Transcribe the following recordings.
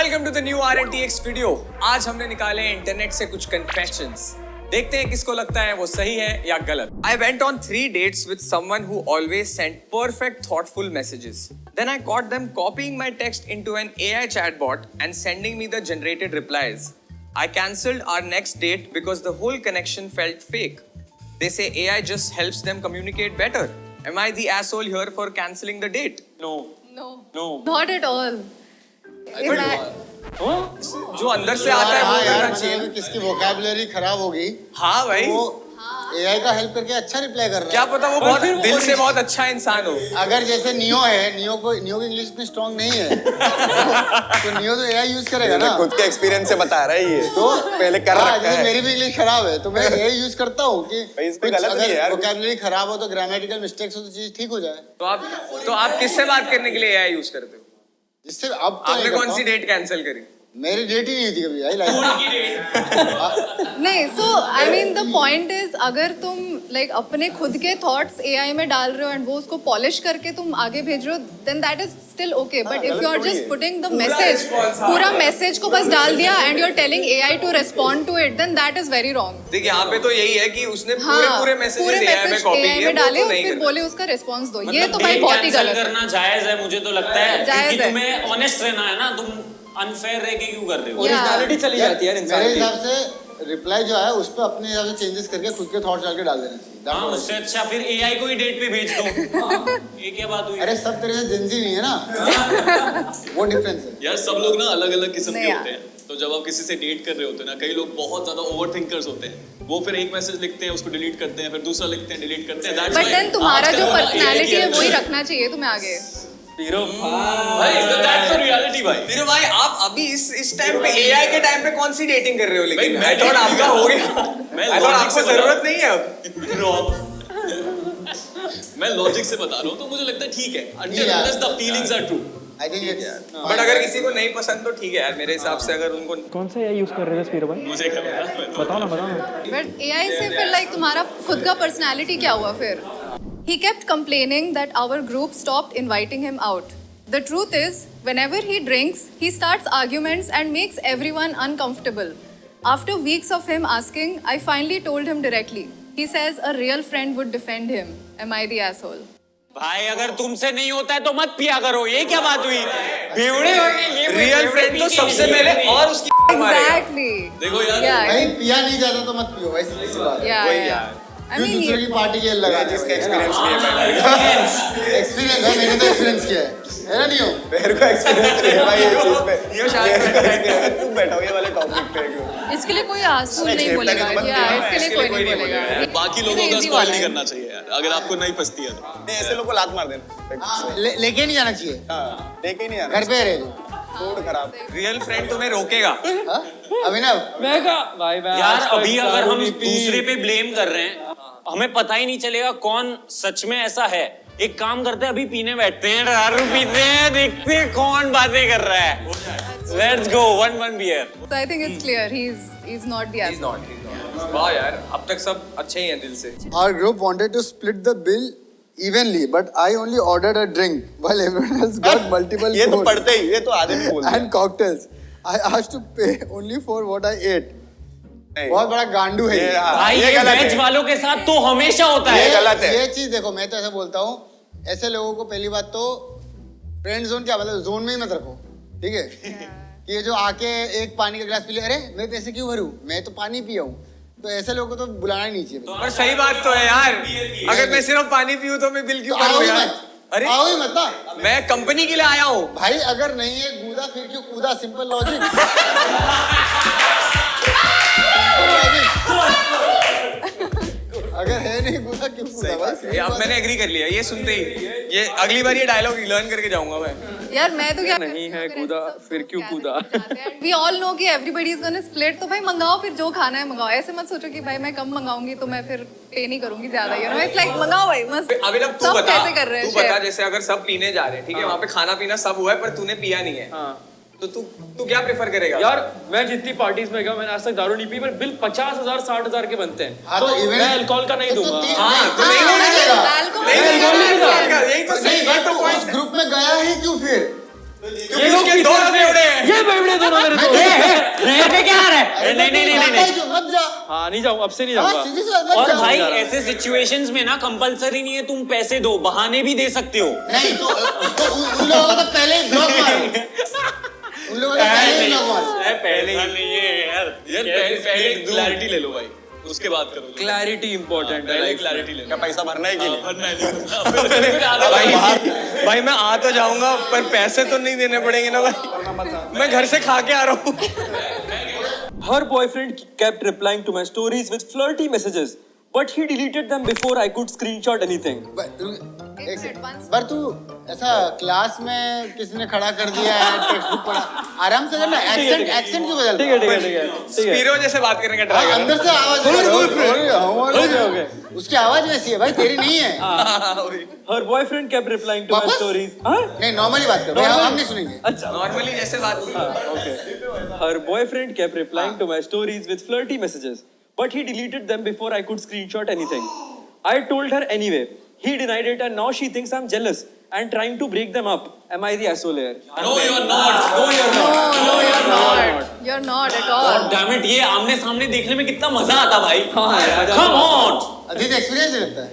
Welcome to the new RNTX video. आज हमने निकाले इंटरनेट से कुछ कन्फेशंस। देखते हैं किसको लगता है वो सही है या गलत। I went on 3 dates with someone who always sent perfect, thoughtful messages. Then I caught them copying my text into an AI chatbot and sending me the generated replies. I cancelled our next date because the whole connection felt fake. They say AI just helps them communicate better. Am I the asshole here for cancelling the date? No. Not at all. जो अंदर से आता है वो करना चाहिए। किसकी vocabulary खराब होगी। हाँ भाई, वो AI का हेल्प करके अच्छा रिप्लाई कर रहा है। क्या पता वो बहुत दिल से बहुत अच्छा इंसान हो। अगर जैसे नियो है, नियो की इंग्लिश इतनी स्ट्रांग नहीं है तो नियो तो AI यूज करेगा ना। खुद के एक्सपीरियंस से बता रहा है ये तो पहले कर रखा है। मेरी भी इंग्लिश खराब है तो मैं AI यूज करता हूँ कि इसमें गलत नहीं है यार। वोकैबुलरी खराब हो तो ग्रामेटिकल मिस्टेक्स हो तो चीज ठीक हो जाए। तो आप किससे बात करने के लिए AI यूज करते हो? जिससे अब तो आपने कौन सी डेट कैंसिल करी? मेरी डेट ही नहीं थी कभी भाई लाइफ नहीं, so I mean the point is अगर तुम like अपने खुद के thoughts AI में डाल रहे हो and वो उसको polish करके तुम आगे भेज रहे हो, then that is still okay. But if you are just putting the message, पूरा message को बस डाल दिया and you are telling AI to respond to it, then that is very wrong. देखिए यहाँ पे तो यही है कि उसने पूरे मैसेजेस AI में कॉपी किए, में डाले वो और नहीं फिर करना। बोले उसका रिस्पॉन्स दो। ये तो भाई बहुत ही गलत है। करना जायज है, मुझे तो लगता है जायज क्योंकि है। तुम्हें ऑनेस्ट रहना है ना, तुम अनफेयर रह के क्यों कर रहे हो? ओरिजिनलिटी चली जाती है यार इंसान मेरे की। हिसाब से रिप्लाई जो है उस पर अपने हिसाब से चेंजेस करके खुद के थॉट्स डाल के डाल देना चाहिए। हाँ, उससे अच्छा फिर AI को ही डेट पे भेज दो। ये क्या बात हुई? अरे सब तरह से जेंजी नहीं है ना वो डिफरेंस है यार सब लोग ना अलग अलग किस्म नहीं के यार। होते हैं। तो जब आप किसी से डेट कर रहे होते हैं ना, कई लोग बहुत ज्यादा ओवर थिंकर्स होते हैं। वो फिर एक मैसेज लिखते हैं, उसको डिलीट करते हैं, फिर दूसरा लिखते हैं, डिलीट करते हैं। That's बट why देन तुम्हारा आजकल जो ना AI पर्सनैलिटी की है वही help से- रखना चाहिए तुम्हें आगे। भाई तो that's the reality भाई। फिर भाई आप अभी इस टाइम पे AI के टाइम पे कौन सी डेटिंग कर रहे हो? लेकिन भाई, I thought आपका हो गया। मैं I thought logic आपको से बता जरूरत नहीं है अब। मैं लॉजिक से बता रहा हूँ तो मुझे लगता है ठीक है, until Yeah. unless the feelings are true। I think it's but अगर किसी को नहीं पसंद तो ठीक है यार, मेरे हिसाब से अगर उनको कौन सा AI यूज कर रहे थे स्पीरो भाई? मुझे क्या पता, मैं तो- बताओ ना। बट AI से फिर लाइक तुम्हारा खुद का पर्सनालिटी क्या हुआ फिर? He kept complaining that our group stopped inviting him out. The truth is, whenever he drinks, he starts arguments and makes everyone uncomfortable. After weeks of him asking, I finally told him directly. He says a real friend would defend him. Am I the asshole? भाई अगर तुमसे नहीं होता है तो मत पिया करो। ये क्या बात हुई? बेवड़े हो गए ये। रियल फ्रेंड तो सबसे पहले और उसकी मारेगा। Exactly. देखो यार, Yeah. भाई पिया नहीं जाता तो मत पियो भाई, सीधी सी बात है। Yeah. वही yeah. यार। I क्यों mean, दूसरे की पार्टी के लगा जिसका एक्सपीरियंस नहीं है भाई। एक्सपीरियंस है, मैंने तो एक्सपीरियंस किया है ना। नहीं हो मेरे को एक्सपीरियंस नहीं है भाई ये चीज पे। ये शायद तुम बैठो ये वाले टॉपिक पे क्यों? इसके लिए कोई आंसू नहीं एक्सेप्ट बोलेगा। करके तो मत Yeah, पियो। इसके लिए कोई नहीं बोलेगा। बाकी लोगों का स्पॉइल नहीं करना चाहिए यार, अगर आपको नहीं पसती है तो। नहीं ऐसे लोगों को लात मार देना। लेके नहीं जाना चाहिए, हाँ, लेके ही नहीं आना। घर पे रह लो। मूड खराब। रियल फ्रेंड तुम्हें रोकेगा। हाँ? अभिनव यार अभी अगर हम दूसरे पे ब्लेम कर रहे हैं, हमें पता ही नहीं चलेगा कौन सच में ऐसा है। एक काम करते हैं, अभी पीने बैठते हैं, दारू पीते हैं, देखते हैं कौन बातें कर रहा है। Let's go, one beer. So I think it's clear he's not the He's asshole. not. वाह यार, अब तक सब अच्छे ही हैं दिल से। Our group wanted to split the bill evenly, but I only ordered a drink while everyone else got multiple ये तो course पढ़ते ही ये तो आदमी बोलते हैं। and cocktails. I asked to pay only for what I ate. नहीं। बहुत बड़ा गांडू है ये। हाँ, भाई ये गलत वेज है। वालों के साथ तो हमेशा होता है। ये गलत है। ये चीज देखो, मैं तो ऐसा बोलता हूँ, ऐसे लोगों को पहली बात तो फ्रेंड जोन क्या मतलब, जोन में ही मत रखो, ठीक है? कि ये जो आके एक पानी का गिलास पी ले, अरे मैं पैसे क्यों भरूं, मैं तो पानी पिया हूँ, तो ऐसे लोगों को तो बुलाना ही नहीं चाहिए। पर सही बात तो है यार, अगर मैं सिर्फ पानी पीऊँ तो मैं बिल क्यों तो आओ भरूँ ही यार? मत, अरे आओ ही मत ना मैं कंपनी के लिए आया हूँ। भाई, अगर नहीं है कूदा फिर क्यों कूदा, सिंपल लॉजिक। अगर है नहीं कूदा क्यों कूदा भाई? ये अब मैंने एग्री कर लिया, ये सुनते ही ये अगली बार ये डायलॉग लर्न करके जाऊंगा मैं। यार मैं तो क्या नहीं है कूदा, फिर क्यों कूदा? We all know कि everybody is gonna split, तो भाई मंगाओ, फिर जो खाना है मंगाओ। ऐसे मत सोचो कि भाई मैं कम मंगाऊंगी तो मैं फिर पे नहीं करूंगी ज्यादा। You know, it's like मंगाओ भाई, मस्त। अभी तक तू सब बता, कैसे कर रहे हैं तू बता, chef? जैसे अगर सब पीने जा रहे हैं, ठीक है, वहाँ पे खाना पीना सब हुआ है पर तूने पिया नहीं है, तो तू क्या प्रेफर करेगा? यार मैं जितनी पार्टीज में गया मैंने आज तक दारू नहीं पी, पर बिल 50,000 60,000 के बनते हैं। हाँ, तो तो मैं अल्कोहल का नहीं दूंगा। हाँ तो नहीं होना चाहिए। यही तो सही है, तो उस ग्रुप में गया है क्यों फिर? क्योंकि उसके दोस्त बेवड़े हैं। ये बेवड़े नहीं नहीं नहीं नहीं क्यों? मत जा। हाँ नहीं जाऊँ, अब से नहीं हाँ, जाऊंगा। सीधी सी बात, मत और जा। भाई ऐसे सिचुएशंस में ना कंपलसरी नहीं है तुम पैसे दो, बहाने भी दे सकते हो। नहीं तो उन लोगों को तो पहले ही ब्लॉक मारो, उन लोगों को पहले ही ब्लॉक मारो। पहले ही यार पहले क्लैरिटी ले लो भाई, उसके बाद करो। क्लैरिटी इंपॉर्टेंट है। पहले क्लैरिटी ले लो। क्या पैसा भरना है कि नहीं? भरना है भाई भाई मैं आ तो जाऊंगा पर पैसे तो नहीं देने पड़ेंगे ना भाई, मैं घर से खा के आ रहा हूँ। Her boyfriend kept replying to my stories with flirty messages, but he deleted them before I could screenshot anything. पर तू ऐसा क्लास में किसी ने खड़ा कर दिया है, टेक्स्ट बुक पढ़ा, आराम से करना, एक्सेंट क्यों बदल? ठीक है। स्पीरो जैसे बात करने का ट्राई करो। अंदर से आवाज उसकी आवाज वैसी है भाई, तेरी नहीं है। Her boyfriend kept replying to my वापस? stories. हाँ? नहीं नॉर्मली बात करो, हम नहीं सुनेंगे। अच्छा। नॉर्मली जैसे बात की। Her boyfriend kept replying to my stories with flirty messages, but he deleted them before I could screenshot anything. I told her anyway. He denied it, and now she thinks I'm jealous and trying to break them up. Am I the asshole here? No, you are not. No, you are No, not. no, you're not. You're not at all. Damn it, ये आमने सामने देखने में कितना मजा आता भाई। हाँ, Come on। अभी एक्सपीरियंस लगता है।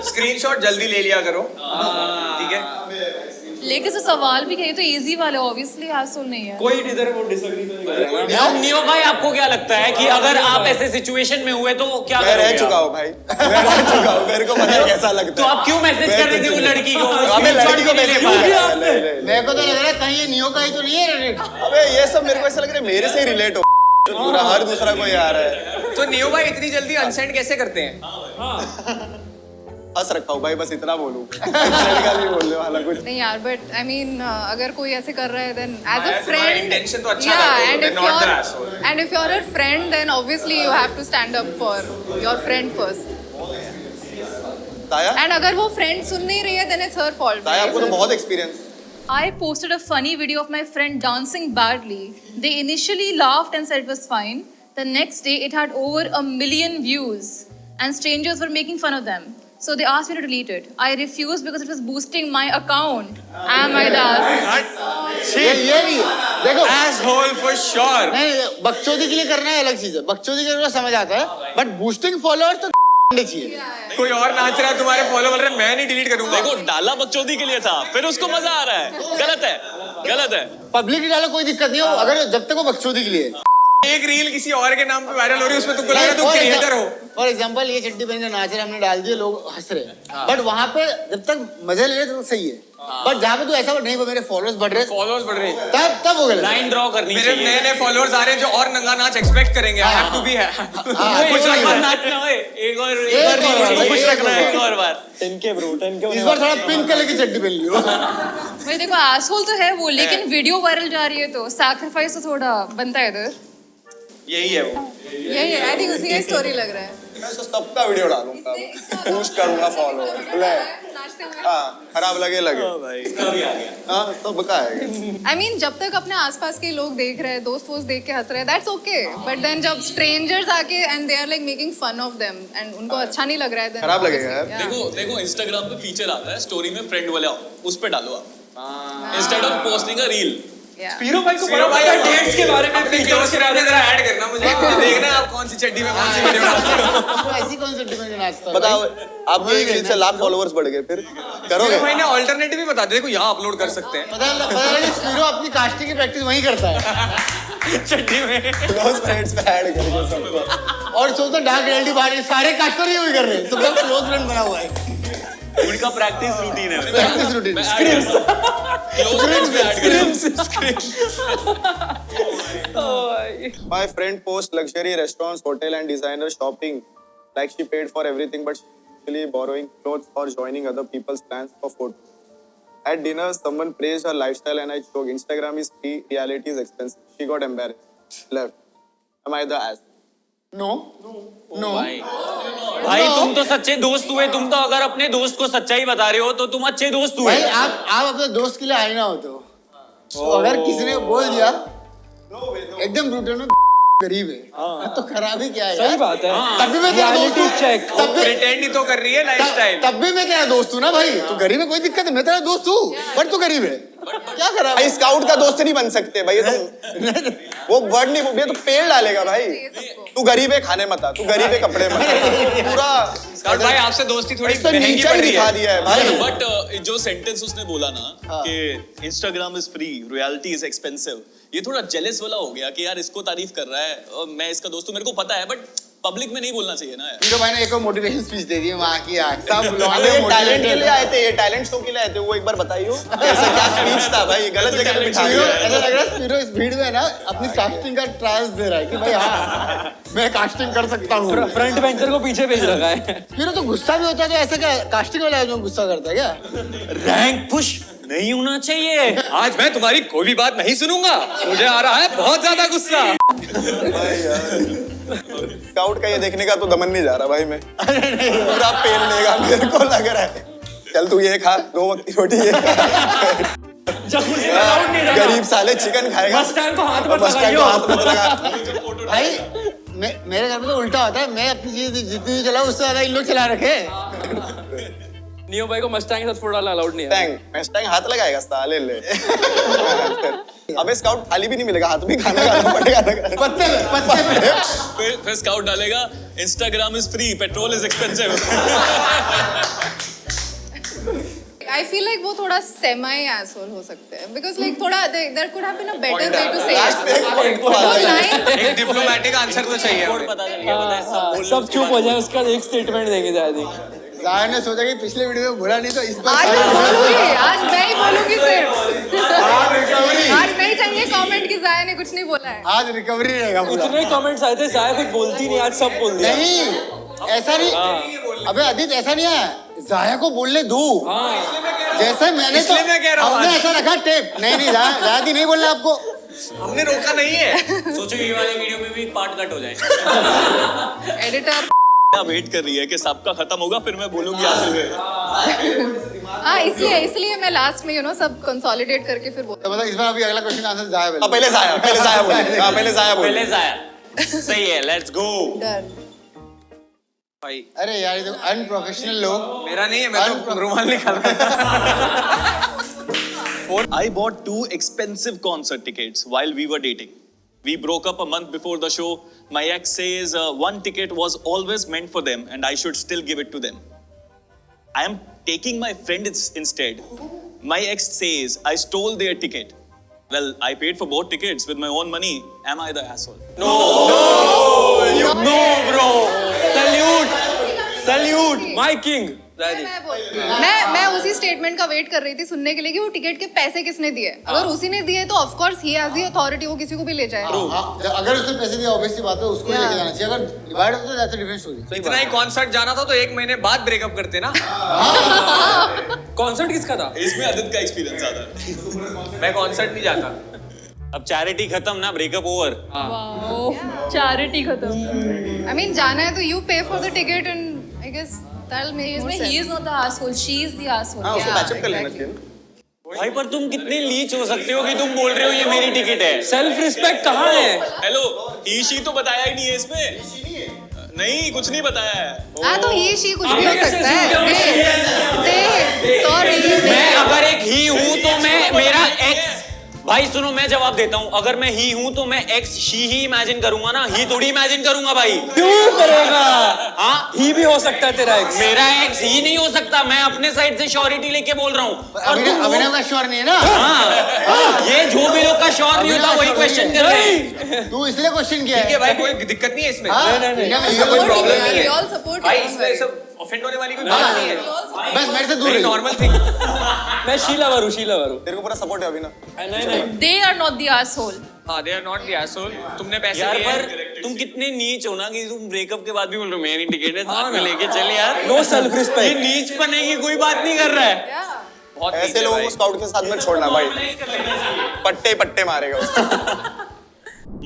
स्क्रीनशॉट जल्दी ले लिया करो, ठीक है? लेकिन तो सवाल भी कही तो इजी वाले ऑब्वियसली हैसल नहीं है। कोई इधर वो डिसएग्री नहीं करेगा। नियो भाई आपको क्या लगता है कि अगर आप ऐसे सिचुएशन में हुए तो क्या मैं करोगे रह चुका आप? हूँ भाई, मैं रह चुका हूँ, मेरे को पता है कैसा लगता तो है। आप क्यों मैसेज कर रहे थे वो लड़की को? अबे लड़की को मैसेज नहीं ले पा रहे। मेरे को तो लग रहा है कहीं ये नियो का ही तो नहीं है रेडिट। अबे ये सब मेरे को ऐसा लग रहा है मेरे से ही रिलेट हो पूरा, हर दूसरा कोई आ रहा है। तो नियो भाई इतनी जल्दी अनसेंड कैसे करते हैं? हंस रखा हूँ भाई, बस इतना बोलूँ। का नहीं बोलने वाला कुछ। नहीं यार, बट आई मीन अगर कोई ऐसे कर रहा है देन एज अ तुम्हारा फ्रेंड, intention तो अच्छा था, and they're if not the you're asshole. and if you're a friend then obviously you have to stand up for your friend first. ताया, And अगर वो फ्रेंड सुन नहीं रही है then it's her fault. ताया आपको तो बहुत experience. I posted a funny video of my friend dancing badly. They initially laughed and said it was fine. The next day it had over 1 million views and strangers were making fun of them. So they asked me to delete it. I refused because it was boosting my account. Am I the asshole? ये भी देखो, Asshole for sure. नहीं बकचोदी के लिए करना है अलग चीज है, बकचोदी के लिए समझ आता है, बट बूस्टिंग फॉलोअर्स तो चाहिए। कोई और नाच रहा है तुम्हारे फॉलो कर रहे हैं, मैं नहीं डिलीट करूंगा। देखो डाला बकचोदी के लिए था, फिर उसको मजा आ रहा है। गलत है, गलत है। पब्लिक डालो कोई दिक्कत नहीं हो, अगर जब तक वो बकचोदी के लिए। एक रील किसी और के नाम पे वायरल हो रही है, उसमें तुमको लग रहा है तुम क्रिएटर हो। फॉर एग्जाम्पल ये चड्डी पहन के नाच रहे, हमने डाल दिए, लोग हंस रहे, बट वहां पे जब तक मजे ले रहे तो सही है, बट जहाँ पे तू ऐसा नहीं मेरे फॉलोअर्स बढ़ रहे, फॉलोअर्स बढ़ रहे हैं, तब हो गया। लाइन ड्रॉ करनी मेरे चाहिए। नए नए फॉलोअर्स आ रहे हैं जो और नंगा नाच एक्सपेक्ट करेंगे। आई हैव टू बी है कुछ रखना नाचना है। एक और कुछ रखना है, एक और बार। 10K bro, 10K। इस बार थोड़ा पिंक कलर की चड्डी पहन लियो। भाई देखो asshole तो है वो, लेकिन वीडियो वायरल जा रही है तो सैक्रिफाइस तो थोड़ा बनता है इधर। यही है वो। यही है, आई थिंक उसी का स्टोरी लग रहा है। मैं तो सबका वीडियो डालूंगा, पोस्ट करूंगा फॉलो। नाचते हुए। हाँ, खराब लगे हाँ सबका है। आई मीन जब तक अपने आसपास के लोग देख रहे हैं, दोस्त वोस्त देख के हंस रहे हैं, दैट्स ओके, बट देन जब स्ट्रेंजर्स आके and they are like making fun of them and उनको अच्छा नहीं लग रहा है, then खराब लगेगा यार। obviously, yeah. देखो इंस्टाग्राम पे फीचर आता है स्टोरी में फ्रेंड वाले, उस पे डालो आप instead of posting a reel. Yeah. पीरो भाई को स्पीरो बड़ा भाई पता है डेट्स के बारे में, अपने क्लोज फ्रेंड में जरा ऐड करना मुझे देखना है आप कौन सी चड्डी में कौन सी वीडियो डालते हो। ऐसी कौन सी चड्डी पहन के नाचता है? बताओ आपके एक रील से लाख फॉलोअर्स बढ़ गए, फिर करोगे? मेरे भाई ने अल्टरनेटिव भी बता दिया, देखो यहाँ अपलोड कर सकते हैं पता लगा स्पीरो अपनी कास्टिंग की प्रैक्टिस वहीं करता है चड्डी में। क्लोज फ्रेंड्स पे ऐड करके सबको। और सोचता डार्क रियलिटी बाहर सारे कास्टर ही कर रहे हैं, सबका क्लोज फ्रेंड बना हुआ है, उनका प्रैक्टिस रूटीन है। Practice routine. My friend posts luxury restaurants, hotel and designer shopping like she paid for everything, but she's actually borrowing clothes or joining other people's plans for photos. At dinner, someone praised her lifestyle and I choked. Instagram is free, reality is expensive. She got embarrassed. Left. Am I the ass? No no भाई तुम तो सच्चे दोस्त हुए, तुम तो अगर अपने दोस्त को सच्चाई बता रहे हो तो तुम अच्छे दोस्त हुए। भाई आप अपने दोस्त के लिए आईना होते हो, तो अगर किसी ने बोल दिया एकदम ब्रूटल में गरीब है तो खराब ही क्या है यार? सही बात है। तब भी मैं तेरा दोस्त हूँ, चेक। तब भी प्रिटेंड ही तो कर रही है लाइफस्टाइल। तब भी मैं तेरा दोस्त हूँ ना भाई, तू गरीब है कोई दिक्कत है, मैं तेरा दोस्त हूँ, बट तू गरीब है, क्या खराब है? भाई स्काउट का दोस्त नहीं बन सकते भाई, ये तो वो वर्ड नहीं, ये तो पेड़ डालेगा भाई। तू गरीब है खाने मत आ, तू गरीब है कपड़े मत आ, पूरा स्काउट भाई आपसे दोस्ती थोड़ी तो महंगी नीचा पड़ ही रही दिखा है। दिया है भाई। बट जो सेंटेंस उसने बोला ना कि Instagram is free, royalty is expensive, ये थोड़ा जेलस वाला हो गया कि यार इसको तारीफ कर रहा है और मैं इसका दोस्त हूं, मेरे को पता है, बट पब्लिक में नहीं बोलना चाहिए ना यार। हीरो भाई ने एक और मोटिवेशन स्पीच दे दी है वहाँ की यार, सब अबे ये टैलेंट के लिए आए थे, ये टैलेंट शो के लिए आए थे, वो एक बार बताइए ऐसा क्या स्पीच था भाई, गलत जगह पे बिठा हीरो दिया। ऐसा लग रहा है हीरो इस भीड़ में ना अपनी कास्टिंग का ट्रायल्स दे रहा है कि भाई हाँ मैं कास्टिंग कर सकता हूँ। फ्रंट बेंचर को पीछे भेज रखा है। हीरो तो गुस्सा भी होता है, तो ऐसा क्या कास्टिंग वाला है जो गुस्सा करता है क्या? रैंक पुश नहीं होना चाहिए। आज मैं तुम्हारी कोई भी बात नहीं सुनूंगा, मुझे आ रहा है बहुत ज्यादा गुस्सा। स्काउट का ये देखने का तो दमन नहीं जा रहा भाई, मैं पूरा पेल लेगा मेरे को लग रहा है। चल तू ये खा, 2 वक्त की रोटी ये खा। जकूज़ी में आउट नहीं रहा। गरीब साले चिकन खाएगा, मस्टैंग को हाथ मत मस्टैंग को लगाइयो। हाथ मत लगा। भाई मेरे घर में तो उल्टा होता है, मैं अपनी चीज जितनी भी चलाऊं उससे ज्यादा इन लोग चला रखे। नियो भाई को मस्टैंग के साथ फोटो डालना अलाउड नहीं है। मस्टैंग हाथ लगाएगा साले ले। अबे स्काउट थाली भी नहीं मिलेगा, हाथ भी खाना पड़ेगा। पत्ते पे फिर स्काउट डालेगा Instagram is free, petrol is expensive. I feel like वो थोड़ा semi asshole हो सकते हैं because like थोड़ा there could have been a better way to say last पे it. एक पॉइंट को वो हाथ line एक डिप्लोमेटिक आंसर तो चाहिए हमें। पता चल गया, पता है, सब बोल सब चुप हो जाए, उसका एक स्टेटमेंट देंगे शायद। जाहिर ने सोचा कि पिछले वीडियो में बोला नहीं तो इस पर आज मैं बोलूंगी, आज मैं ही बोलूंगी सिर्फ। आज नहीं चाहिए कमेंट की जाया ने कुछ नहीं बोला है। आज रिकवरी रहेगा पूरा। इतने कमेंट्स आए थे, जाया कुछ बोलती नहीं, आज सब बोल दिया। नहीं ऐसा नहीं, अबे आदित्य ऐसा नहीं है, जाया को बोलने दो। जैसे मैंने तो इसलिए मैं कह रहा हूँ हमने आज। ऐसा रखा टेप, नहीं जाया दी नहीं बोलना आपको। हमने रोका नहीं है। सोचो ये वाले वीडियो में भी पार्ट कट हो जाए। एडिटर वेट कर रही है कि सबका खत्म होगा फिर मैं बोलूंगी आखिर में। हाँ इसलिए मैं लास्ट में सब कंसोलिडेट करके फिर बोलती तो मतलब इस बार अभी अगला क्वेश्चन आंसर जाया बोले। पहले जाया बोले, पहले जाया बोले। पहले जाया सही है, लेट्स गो। डन। भाई अरे यार ये तो अनप्रोफेशनल लोग। मेरा नहीं है, मैं तो रुमाल निकाल रहा I bought 2 expensive concert tickets while we were dating. We broke up a month before the show. My ex says one ticket was always meant for them and I should still give it to them. I am taking my friend instead. My ex says I stole their ticket. Well, I paid for both tickets with my own money. Am I the asshole? No bro, salute my king। मैं उसी statement का wait कर रही थी सुनने के लिए कि वो टिकट के पैसे किसने दिए। अगर उसी ने दिए तो of course he has the authority, वो किसी को भी ले जाए। अगर उसने पैसे दिए ऑब्वियस सी बात है उसको ही लेके जाना चाहिए। अगर डिवाइड होता तो दैट्स अ डिफरेंट स्टोरी। इतना ही कॉन्सर्ट जाना था तो 1 महीने बाद ब्रेकअप करते ना। कॉन्सर्ट किसका था? इसमें आदित्य का एक्सपीरियंस आता है। मैं कॉन्सर्ट नहीं जाता। अब चैरिटी खत्म ना, ब्रेकअप ओवर। चैरिटी खत्म। I mean जाना है तो you pay for the ticket and I guess that'll make more He sense. is not the asshole, she is the asshole. हाँ उसको Yeah, पैचअप कर लेना exactly. चाहिए। भाई पर तुम कितने लीच हो सकते हो कि तुम बोल रहे हो ये मेरी टिकट है। सेल्फ रिस्पेक्ट कहाँ है? हेलो, ईशी तो बताया ही नहीं है इसमें। नहीं, कुछ नहीं बताया है। हाँ तो ये शी कुछ भी हो सकता है। सॉरी मैं अगर एक ही हूँ तो मैं मेरा एक्स, भाई सुनो मैं जवाब देता हूँ, अगर मैं ही हूँ तो मैं एक्स शी ही इमेजिन करूंगा ना, ही थोड़ी इमेजिन करूंगा भाई। क्यों करेगा? हाँ ही भी हो सकता है तेरा एक्स। मेरा एक्स ही नहीं हो सकता, मैं अपने साइड से श्योरिटी लेके बोल रहा हूँ। और तुम अभिनव का श्योर नहीं है ना? हाँ, ये जो भी लोग का श्योर नहीं होता वही क्वेश्चन कर रहे हैं। तू इसलिए क्वेश्चन किया ठीक है है। भाई, कोई दिक्कत नहीं है इसमें। नहीं। इसमें कोई प्रॉब्लम नहीं है। We all support भाई you. इसमें सब ऑफेंड होने वाली कोई बात नहीं है। बस मेरे से दूर वेरी रहिए। Normal thing. मैं शीला वरू। तेरे को पूरा सपोर्ट है अभी ना। नहीं They are not the asshole. हाँ, they are not the asshole। तुमने पैसे यार दिए पर हैं। तुम कितने नीच हो ना कि तुम ब्रेकअप के बाद भी बोल रहे हो मेरी टिकट है, साथ में लेके चल यार। नो सेल्फ ये रिस्पेक्ट। नीच पने की कोई बात नहीं कर रहा है। Yeah. बहुत नीचे ऐसे लोगों भाई। को स्काउट के साथ में छोड़ना भाई, पट्टे पट्टे मारेगा उसको।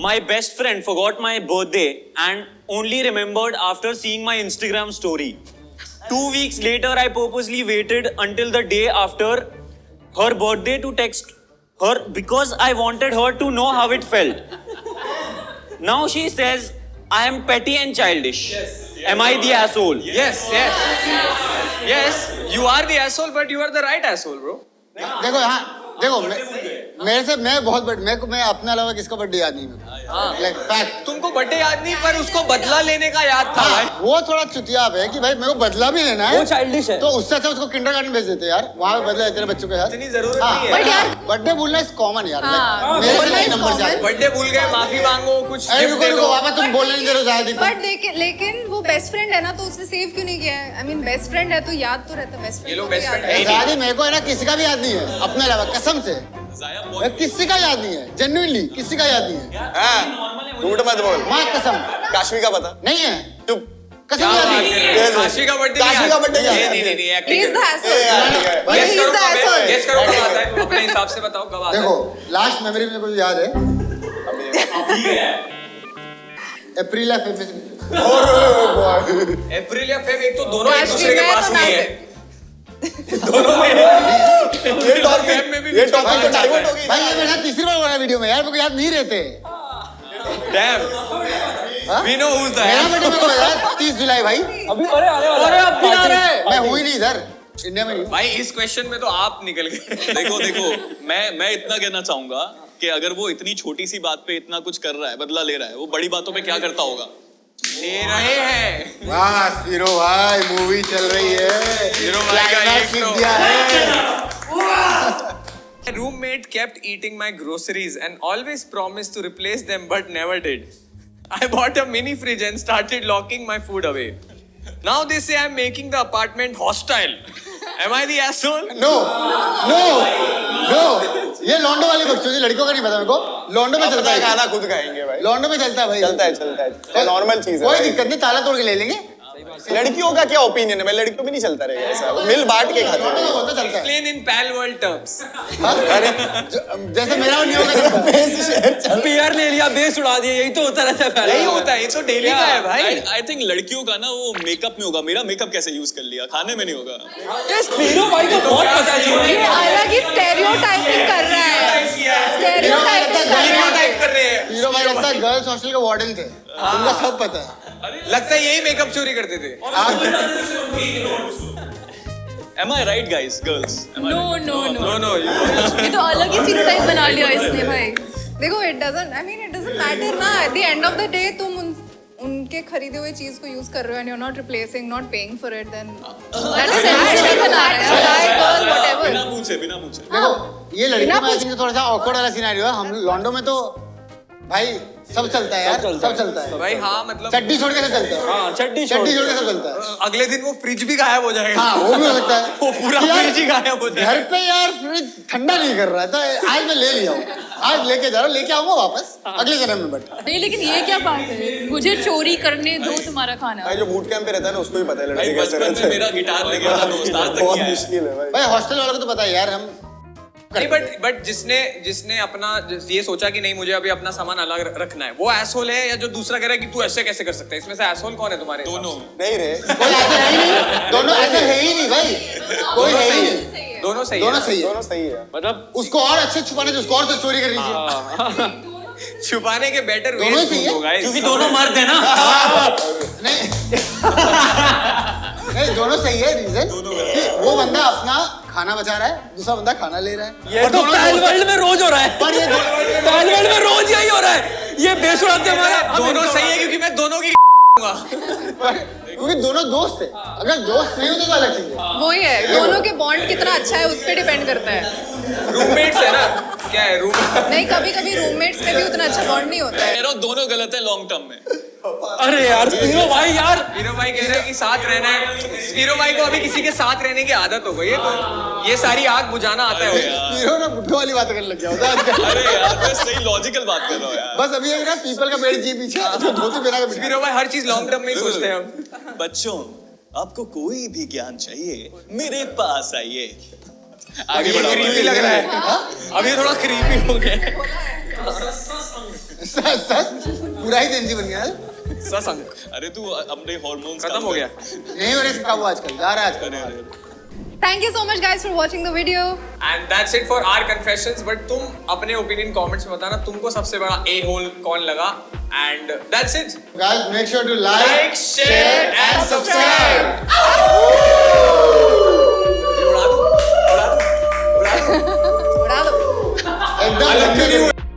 My best friend forgot my birthday and only remembered after seeing my Instagram story. 2 weeks later, I purposely waited until the day after her birthday to text her because I wanted her to know how it felt. Now she says, I am petty and childish. Am I the asshole? Yes, you are the asshole, but you are the right asshole, bro. देखो हाँ देखो मैं अपने अलावा किसका birthday याद नहीं मेरे लाइक फैक्ट। तुमको बर्थडे याद नहीं पर उसको बदला लेने का याद था भाई। वो थोड़ा चुतियाब है कि भाई मेरे को बदला भी लेना है, वो childish है। तो उससे अच्छा उसको किंडरगार्टन भेज देते यार, वहाँ पे बदला तेरे बच्चों के साथ। इतनी जरूरत हाँ, नहीं बट है। यार बर्थडे भूलना इज कॉमन यार, हाँ, मेरे बोलना से is नंबर common। चाहिए। बर्थडे भूल गए, माफी मांगो, कुछ अरे gift रुको दे रुको, दो। वापस तुम बोलने नहीं दे रहे हो शायद। बट लेकिन वो बेस्ट फ्रेंड है ना, तो उसने सेव क्यों नहीं किया है? आई मीन बेस्ट फ्रेंड है तो याद तो रहता है बेस्ट फ्रेंड। ये लोग best friend है ही शादी मेरे को है ना किसी का भी याद नहीं है अपने अलावा, कसम से किसी का याद नहीं है, जेन्युइनली किसी का याद नहीं है। हाँ, झूठ मत बोल। माँ कसम काश्मी का पता नहीं है, चुप। कसम क्या याद बात नहीं कर रहे हो? काशी का बर्थडे काशी का birthday नहीं याद नहीं है। नहीं He acting is the asshole. भाई, He is the asshole. गेस करो कब आता है, अपने हिसाब से बताओ कब आता है। देखो लास्ट मेमोरी मेरे को याद है, अप्रैल या अप्रैल या फेब, एक तो दोनों एक काशी दूसरे के में पास तो नहीं ना है। दोनों में ये टॉपिक फेब में भी ये टॉपिक तो डाइवर्ट हो गई। भाई ये मेरे साथ तीसरी बार हो रहा है वीडियो में यार, मेरे को याद नहीं रहते। Damn we know who is the मेरा बर्थडे मेरे को याद 30 जुलाई भाई, अभी अरे आने वाला है। अब भी आ रहा है मैं हूँ ही नहीं इधर इंडिया में नहीं हूँ। भाई। इस क्वेश्चन में तो आप निकल गए। देखो मैं इतना कहना चाहूंगा कि अगर वो इतनी छोटी सी बात पे इतना कुछ कर रहा है, बदला ले रहा है, वो बड़ी बातों पे क्या करता होगा? ले रहे हैं। वाह हीरो भाई, मूवी चल रही है, हीरो भाई का क्लाइमैक्स एक लिख तो- दिया है। My roommate kept eating my groceries and always promised to replace them but never did. I bought a mini fridge and started locking my food away. Now they say I'm making the apartment hostile. Am I the asshole? No no no, ये लॉन्डो वाली बकचोदी, लड़कियों का नहीं पता मेरे को। लॉन्डो में चलता अपना है, खाना खुद खाएंगे भाई। लॉन्डो में चलता है भाई, चलता है नॉर्मल चीज है कोई भाई। दिक्कत नहीं, ताला तोड़ के ले लेंगे। लड़कियों का क्या ओपिनियन है? मैं लड़कियों में नहीं चलता रहेगा ऐसा, वो मिल बांट के खाते लॉन्डो हैं। में बहुत चलता है। Explain in pal world terms. हाँ? जैसे मेरा और नियो का चलता है। पीआर ले लिया, बेस उड़ा दिया, यही तो होता रहता है पहले। यही होता है, ये तो डेली का है भाई। आई थिंक लड़कियों का ना वो मेकअप में होगा, मेरा मेकअप कैसे यूज कर लिया, खाने में नहीं होगा। ये स्पीरो भाई को बहुत पता है। ये अलग ही स्टेरियोटाइपिंग कर रहा है, स्टेरियोटाइपिंग कर रहा है। टाइप कर रहे हैं। हीरो भाई लगता है गर्ल्स हॉस्टल के वार्डन थे, उनको सब पता है। लगता है यही मेकअप चोरी करते थे। Am I right, guys, girls? Am I No, right? no, no. No, no, you ये तो अलग ही स्टीरियोटाइप बना लिया इसने भाई। देखो इट डजंट मैटर ना, at the end of the day तुम उनके खरीदे हुए चीज को यूज कर रहे हो and you are not replacing, not paying for it, then that is actually बना रहा है गाय गर्ल व्हाटएवर। बिना पूछे देखो ये लड़कियों में आई थिंक थोड़ा सा ऑकवर्ड वाला सिनेरियो है। हम लॉन्डो में तो भाई सब चलता है यार, सब चलता है भाई। हाँ मतलब चड्डी छोड़ के सब चलता है। हाँ, चड्डी छोड़ चड्डी छोड़ के सब चलता है। अगले दिन वो फ्रिज भी गायब हो जाएगा। हाँ वो भी हो सकता है, वो पूरा यार, फ्रिज ही गायब हो जाएगा। घर पे यार फ्रिज ठंडा नहीं कर रहा है, तो आज मैं ले लिया हूँ, आज लेके जा रहा हूँ, लेके आऊंगा वापस अगले जन्म में। बट नहीं लेकिन ये क्या बात है, मुझे चोरी करने दो तुम्हारा खाना। भाई जो बूट कैंप पे रहता है ना उसको ही पता है भाई लड़के कैसे बचपन रहते में हैं। मेरा गिटार लेके आता दोस्त, आज तक बहुत किया है। मुश्किल है भाई। भाई हॉस्टल वालों को तो पता है यार, हम नहीं बट जिसने अपना ये सोचा कि नहीं मुझे अभी अपना सामान अलग रखना है, वो एसहोल है या जो दूसरा कह रहा है कि तू ऐसे कैसे कर सकता है? इसमें से एसहोल कौन है तुम्हारे हिसाब दोनों से? नहीं रे, कोई ऐसा है ही नहीं, दोनों ऐसा है ही नहीं भाई, कोई है ही नहीं, दोनों सही दोनों है। सही है। दोनों सही है। मतलब उसको और अच्छे छुपाने, उसको और तो चोरी करनी चाहिए। छुपाने के बेटर दोनों ही सही है, क्योंकि दोनों मर्द है ना। नहीं नहीं दोनों सही है। रीजन कि वो बंदा अपना खाना बचा रहा है, दूसरा बंदा खाना ले रहा है। ये तो पैल वर्ल्ड में रोज हो रहा है। पर ये पैल वर्ल्ड में रोज यही हो रहा है। ये बेस उड़ाते हमारा। दोनों सही है क्योंकि मैं दोनों की क्योंकि दोनों दोस्त है, अगर दोस्त नहीं होते तो अलग चीज है। वो ही है, दोनों के बॉन्ड कितना अच्छा है उस पर डिपेंड करता है। रूममेट्स है ना, क्या है रूम। नहीं कभी कभी रूममेट्स में भी उतना अच्छा बॉन्ड नहीं होता है। कह रहा हूँ दोनों गलत है लॉन्ग टर्म में। अरे यार स्पीरो भाई यार, हीरो भाई कह रहे हैं कि साथ रहना है। हीरो भाई को अभी किसी के साथ रहने की आदत हो गई है, तो ये सारी आग बुझाना आता है। हीरो ना बुढ़ो वाली बातें करने लग गया होता है आजकल। अरे यार मैं सही लॉजिकल बात कर रहा हूँ यार। बस अभी एक ना पीपल का पेड़ जी पीछे जो धोती पहना के बिठा। हीरो भाई हर चीज लॉन्ग टर्म में ही सोचते हैं हम। बच्चों आपको कोई भी ज्ञान चाहिए मेरे पास आइए। आगे ये बढ़ो। क्रीपी लग रहा है, अभी थोड़ा क्रीपी हो गया। सच पूरा ही जेंजी बन गया है। ससंग अरे तू अपने हॉर्मोन्स खत्म हो गया। नहीं हो रहा इसका वो आजकल जा रहा है आजकल। Thank you so much guys for watching the video. And that's it for our confessions. But तुम अपने ओपिनियन कमेंट्स में बताना तुमको सबसे बड़ा ए होल कौन लगा। And that's it. Guys, make sure to Like, like, share and subscribe. उड़ा दो, उड़ा दो, उड़ा दो। उड़ा दो। एकदम गंदे लोग।